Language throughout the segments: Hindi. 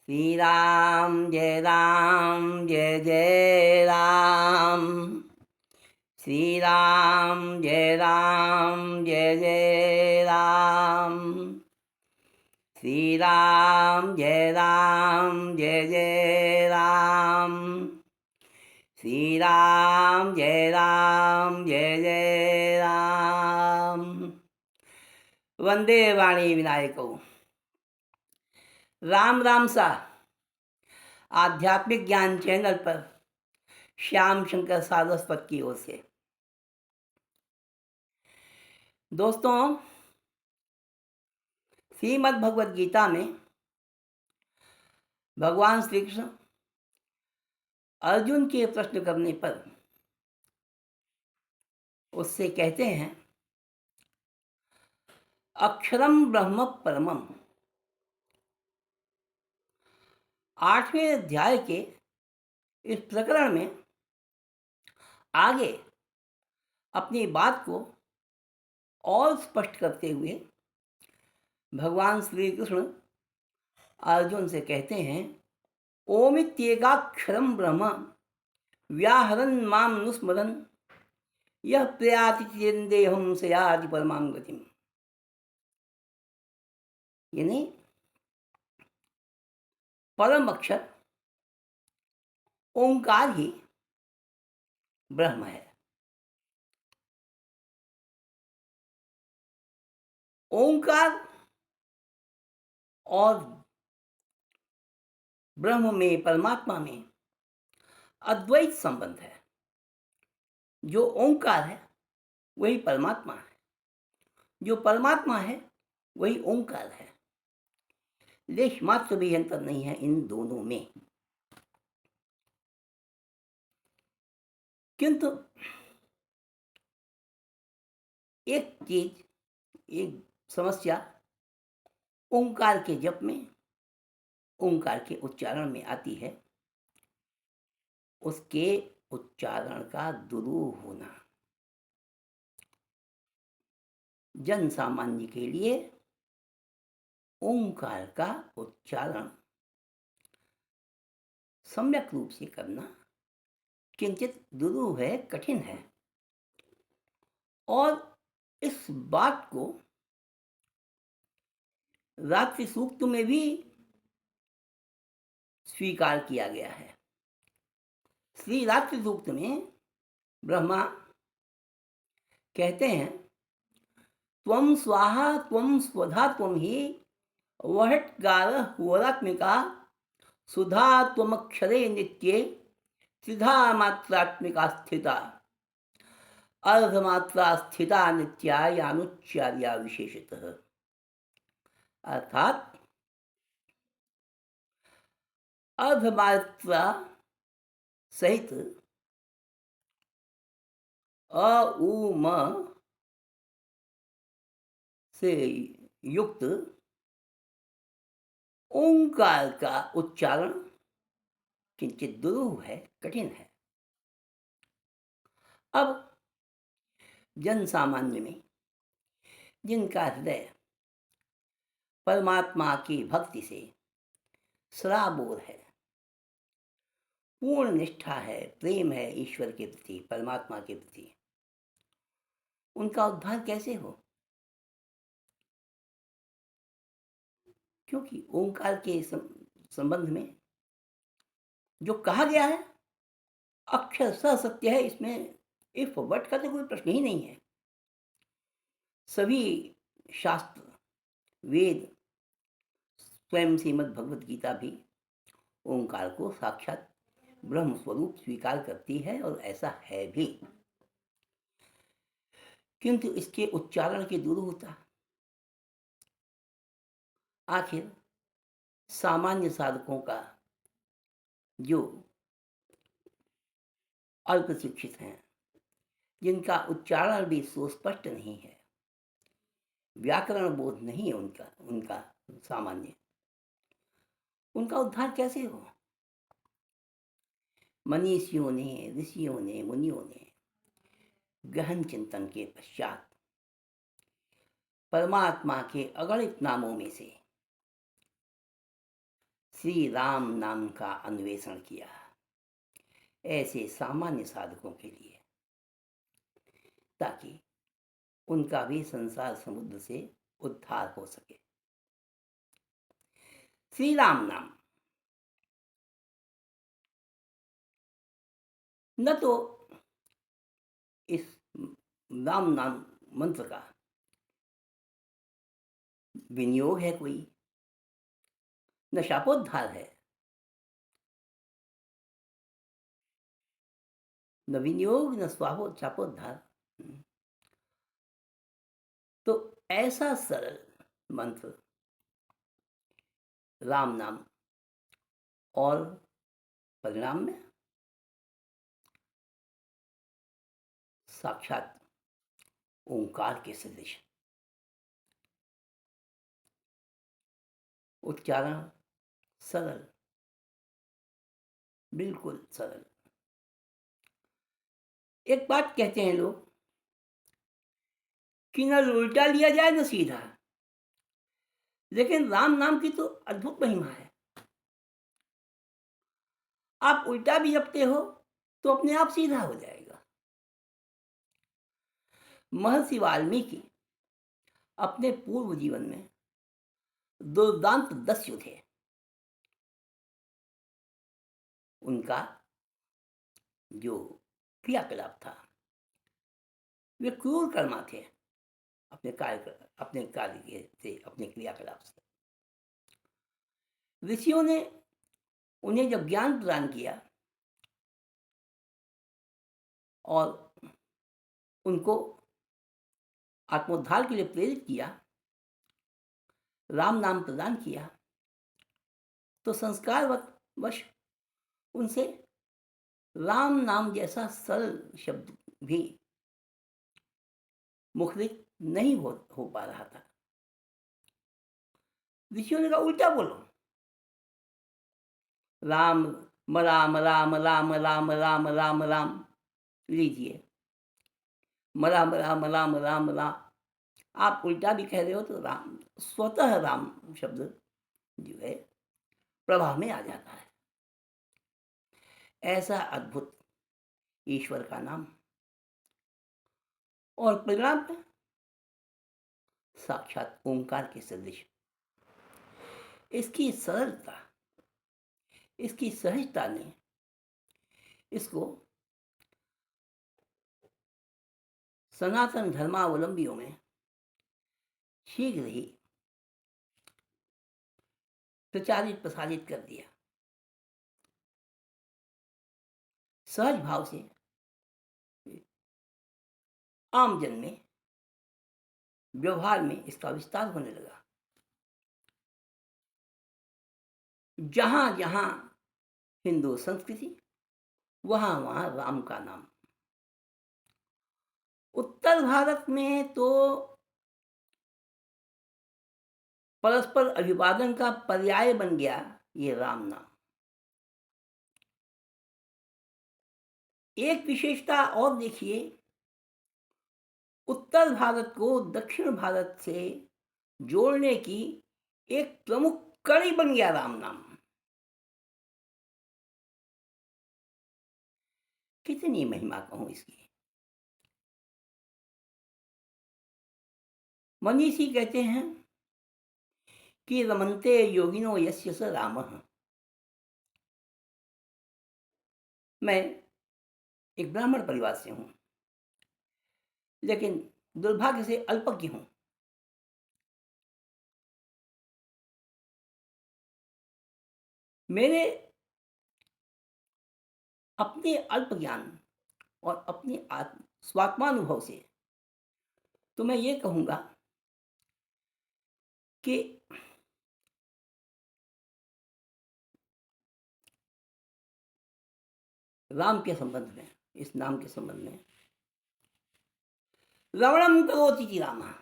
श्री राम जय जय राम। श्री राम जय जय राम। श्री राम जय जय राम। श्री राम जय जय राम। वंदे वाणी विनायको। राम राम सा आध्यात्मिक ज्ञान चैनल पर श्याम शंकर सारस्वत की ओर से। दोस्तों, श्रीमद् भगवद गीता में भगवान श्री कृष्ण अर्जुन के प्रश्न करने पर उससे कहते हैं, अक्षरम ब्रह्म परमम। 8वें अध्याय के इस प्रकरण में आगे अपनी बात को और स्पष्ट करते हुए भगवान श्री कृष्ण अर्जुन से कहते हैं, ओमित्येकाक्षरम ब्रह्म व्याहरन् माम नुस्मरन् यह प्रयाति चिदेहम से याति परमां गतिम। यानी परम अक्षर ओंकार ही ब्रह्म है। ओंकार और ब्रह्म में, परमात्मा में अद्वैत संबंध है। जो ओंकार है वही परमात्मा है, जो परमात्मा है वही ओंकार है। लेश मात्र भी अंतर नहीं है इन दोनों में। किंतु एक चीज, एक समस्या ओंकार के जप में, ओंकार के उच्चारण में आती है, उसके उच्चारण का दुरूह होना। जन सामान्य के लिए ओंकार का उच्चारण सम्यक रूप से करना किंचित दुरूह है, कठिन है। और इस बात को रात्रि सूक्त में भी स्वीकार किया गया है। श्री रात्रि सूक्त में ब्रह्मा कहते हैं, त्वं स्वाहा त्वं स्वधा त्वं ही वहट्कार होरात्मिका सुधा त्वमक्षरे नित्ये त्रिधा मात्रात्मिका स्थिता अर्धमात्रा स्थिता नित्या यानुच्चार्या विशेषतः। अर्थात अर्धमात्रा सहित अ उ म से युक्त ओंकार का उच्चारण किंचित दुरूह है, कठिन है। अब जन सामान्य में जिनका हृदय परमात्मा की भक्ति से सराबोर है, पूर्ण निष्ठा है, प्रेम है ईश्वर के प्रति, परमात्मा के प्रति, उनका उद्धार कैसे हो? क्योंकि ओंकार के संबंध में जो कहा गया है अक्षर स सत्य है। इसमें इफ वट का तो कोई प्रश्न ही नहीं है। सभी शास्त्र, वेद, स्वयं श्रीमद् भगवद गीता भी ओंकार को साक्षात ब्रह्म स्वरूप स्वीकार करती है और ऐसा है भी। किंतु इसके उच्चारण की दुरूहता आखिर सामान्य साधकों का, जो अल्प शिक्षित हैं, जिनका उच्चारण भी सुस्पष्ट नहीं है, व्याकरण बोध नहीं है उनका सामान्य, उनका उद्धार कैसे हो? मनीषियों ने, ऋषियों ने, मुनियों ने गहन चिंतन के पश्चात परमात्मा के अगणित नामों में से श्री राम नाम का अन्वेषण किया, ऐसे सामान्य साधकों के लिए, ताकि उनका भी संसार समुद्र से उद्धार हो सके। श्री राम नाम न तो इस राम नाम मंत्र का विनियोग है कोई, न शापोद्धार है, न विनियोग न शापोद्धार। तो ऐसा सरल मंत्र राम नाम, और परिणाम में साक्षात ओंकार के सदृश, उच्चारण सरल, बिल्कुल सरल। एक बात कहते हैं लोग कि न उल्टा लिया जाए न सीधा, लेकिन राम नाम की तो अद्भुत महिमा है। आप उल्टा भी जपते हो तो अपने आप सीधा हो जाएगा। महर्षि वाल्मीकि अपने पूर्व जीवन में दुर्दांत दस्यु थे। उनका जो क्रियाकलाप था वे क्रूर कर्मा थे, अपने कार्य के से, अपने क्रियाकलाप से। ऋषियों ने उन्हें जब ज्ञान प्रदान किया और उनको आत्मोद्धार के लिए प्रेरित किया, राम नाम प्रदान किया, तो संस्कार वश उनसे राम नाम जैसा सरल शब्द भी मुखरित नहीं हो पा रहा था। ऋषियों ने कहा उल्टा बोलो, राम राम राम राम राम राम राम राम, लीजिए राम राम राम राम राम। आप उल्टा भी कह रहे हो तो राम, स्वतः राम शब्द जो है प्रभाव में आ जाता है। ऐसा अद्भुत ईश्वर का नाम, और परिणाम में साक्षात ओंकार के सदृश। इसकी सरलता, इसकी सहजता ने इसको सनातन धर्मावलंबियों में शीघ्र ही प्रचारित प्रसारित कर दिया। सहज भाव से आम जन में, व्यवहार में इसका विस्तार होने लगा। जहां जहां हिंदू संस्कृति, वहां वहां राम का नाम। उत्तर भारत में तो परस्पर अभिवादन का पर्याय बन गया ये राम नाम। एक विशेषता और देखिए, उत्तर भारत को दक्षिण भारत से जोड़ने की एक प्रमुख कड़ी बन गया राम नाम। कितनी महिमा कहूं इसकी। मनीषी कहते हैं कि रमन्ते योगिनो यस्य स रामः। मैं एक ब्राह्मण परिवार से हूं, लेकिन दुर्भाग्य से अल्पज्ञ हूं। मेरे अपने अल्प ज्ञान और अपने स्वात्मानुभव से तो मैं ये कहूंगा कि राम के संबंध में, इस नाम के संबंध में, रमणम करोति इति रामः,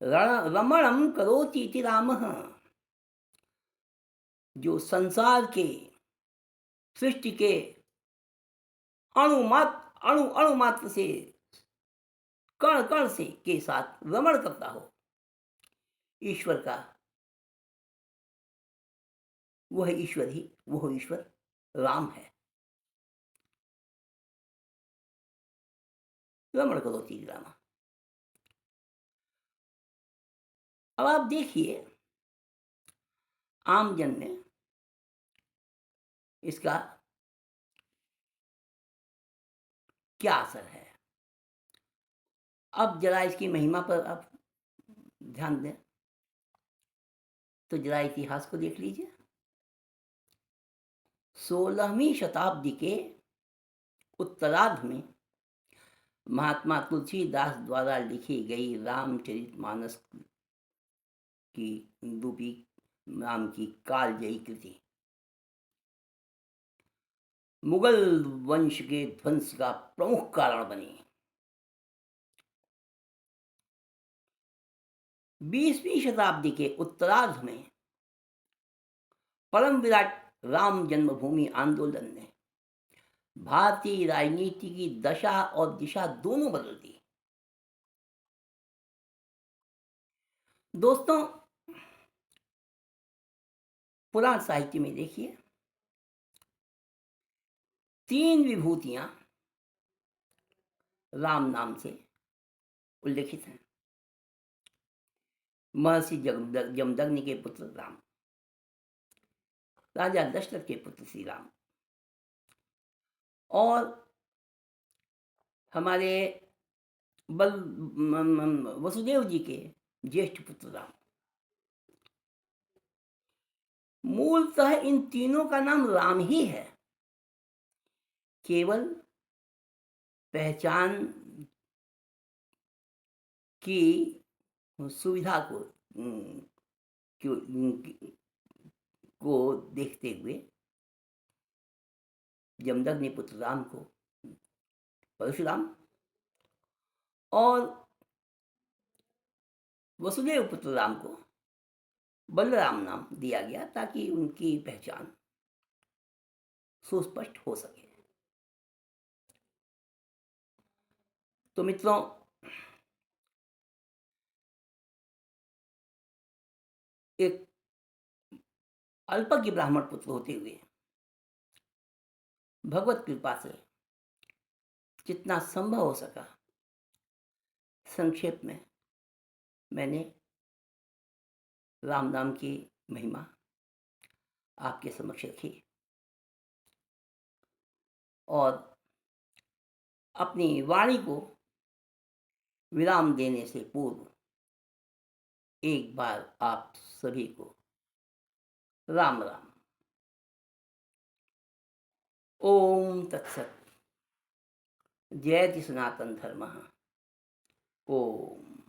रमणम करोति इति रामः, जो संसार के, सृष्टि के अणु मात्र से, कण कण से के साथ रमण करता हो, ईश्वर का वो है ईश्वर ही, वो ईश्वर राम है। रमण करोति राम। अब आप देखिए आम जन में इसका क्या असर है। अब जरा इसकी महिमा पर आप ध्यान दें तो जरा इतिहास को देख लीजिए। 16वीं शताब्दी के उत्तरार्ध में महात्मा तुलसीदास द्वारा लिखी गई रामचरितमानस की रूपी नाम की कालजयी कृति मुगल वंश के ध्वंस का प्रमुख कारण बनी। 20वीं शताब्दी के उत्तरार्ध में परम विराट राम जन्मभूमि आंदोलन ने भारतीय राजनीति की दशा और दिशा दोनों बदल दी। दोस्तों, पुराण साहित्य में देखिए 3 विभूतियां राम नाम से उल्लेखित हैं। महर्षि जमदग्नि के पुत्र राम, राजा दशरथ के पुत्र श्री राम, और हमारे वसुदेव जी के ज्येष्ठ पुत्र राम। मूलतः इन तीनों का नाम राम ही है, केवल पहचान की सुविधा को देखते हुए जमदग्नि पुत्र राम को परशुराम और वसुदेव पुत्र राम को बलराम नाम दिया गया ताकि उनकी पहचान सुस्पष्ट हो सके। तो मित्रों, एक अल्पज्ञ ब्राह्मण पुत्र होते हुए भगवत कृपा से जितना संभव हो सका संक्षेप में मैंने राम नाम की महिमा आपके समक्ष रखी और अपनी वाणी को विराम देने से पूर्व एक बार आप सभी को राम राम। ओम तत्सत। जयति सनातन धर्मः। ओम।